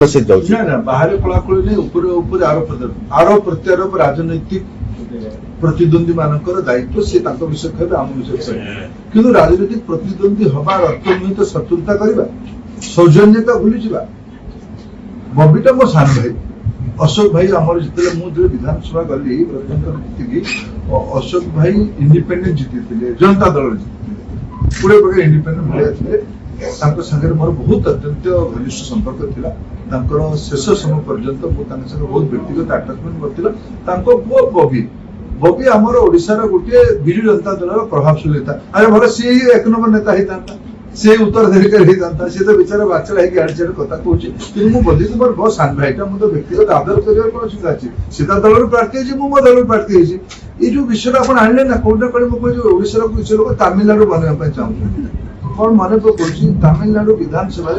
से जाउछि ना बाहर कलाकली नहीं ऊपर ऊपर आरोप प्रत्यारोप राजनैतिक प्रतिद्वंदी मानकर दायित्व से तांको विषय कहबे आम विषय कहबे किंतु राजनैतिक प्रतिद्वंदी हबार अर्थ नहीं तो शत्रुता करबा सौजन्यता भूली जिबा बबीटा मो सान भाई अशोक भाई आमर जितले मु जो विधानसभा गली प्रतिनिधि अशोक भाई इंडिपेंडेंट जीती जनता दल जीती पूरे प्रकार इंडिपेंडेंट भले थे तांको संगे मोर बहुत अत्यंत घनिष्ठ संपर्क थिला तांकर शेष समय पर्यंत मु तांक संगे बहुत व्यक्तिगत अटैचमेंट करथिला तांको पुओ बबी बबी हमर ओडिसा रो गुटे बिजु जनता दल रो प्रभावशाली नेता अरे भले से एक नंबर नेता ही तांता से उत्तराधिकारी ही तांता से तो बेचारा बाचला है कि आडचर कथा कहूची कि मु बदी तुम्हार बहुत सान भाईटा मु तो व्यक्तिगत आदर करिया कोन सुविधा अछि सीता दल रो प्रार्थी अछि मु मो दल रो प्रार्थी अछि ए जो विषय आपण आनले ना कोन कोन मु जो ओडिसा रो कुछ लोग तमिलनाडु बनवा पय चाहू कौन माने पकड़ी तमिलनाडु विधानसभा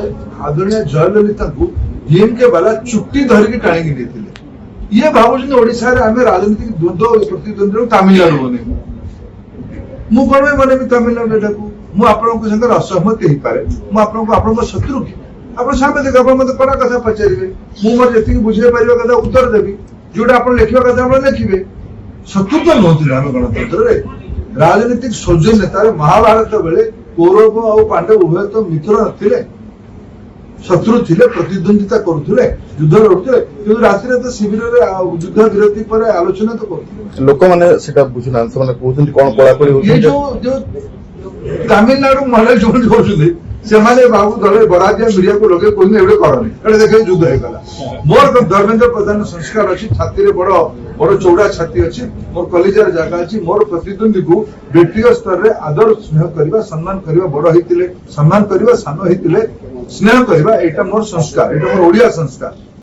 आदरणीय जयललिता को डीएमके वाला चुट्टी धरिकी टाणी नहीं ये भावुन ओडिशा रे आमे राजनीतिक द्वंद्व प्रतिद्वंद्वी तमिलनाडु बने मु कौन बने तमिलनाडु एटाकू मु आपन संगे असहमत हो पारे मु आपन शत्रु की आप सांबादिक आप मत कड़ा कथा पचारे मु मोर जी बुझे पार कथा उत्तर देवी जोटा आप लिखा कथा आप लिखे शत्रुता नौला आम गणतंत्र रे राजनीतिक सौजन्यतार महाभारत बेले कौरव और पांडव उभय तो मित्र नथिले शत्रु थिले प्रतिद्वंदिता करुथिले युद्ध लड़ुथिले किंतु रात्रि तो शिविर रे युद्ध विरति पर आलोचना तो करथिले लोक माने सेटा बुझना माने कहउछन कोन कोला कोली ये जो तमिलनाडु माने जो होछुले से माने बाबू दले बरादिया मीडिया को लोगे कोइ एबे करनी एबे देखे युद्ध हे गला मोर धर्मेंद्र प्रधान संस्कार अछि छाती रे बड़ बड़ चौड़ा छाती अछि मोर कलेजर जागा अछि मोर प्रतिद्वंदी को व्यक्तिगत स्तर रे आदर स्नेह करबा सम्मान करबा बड़ हितिले सम्मान करबा सानो हितिले स्नेह करबा एटा मोर संस्कार एटा मोर ओडिया संस्कार।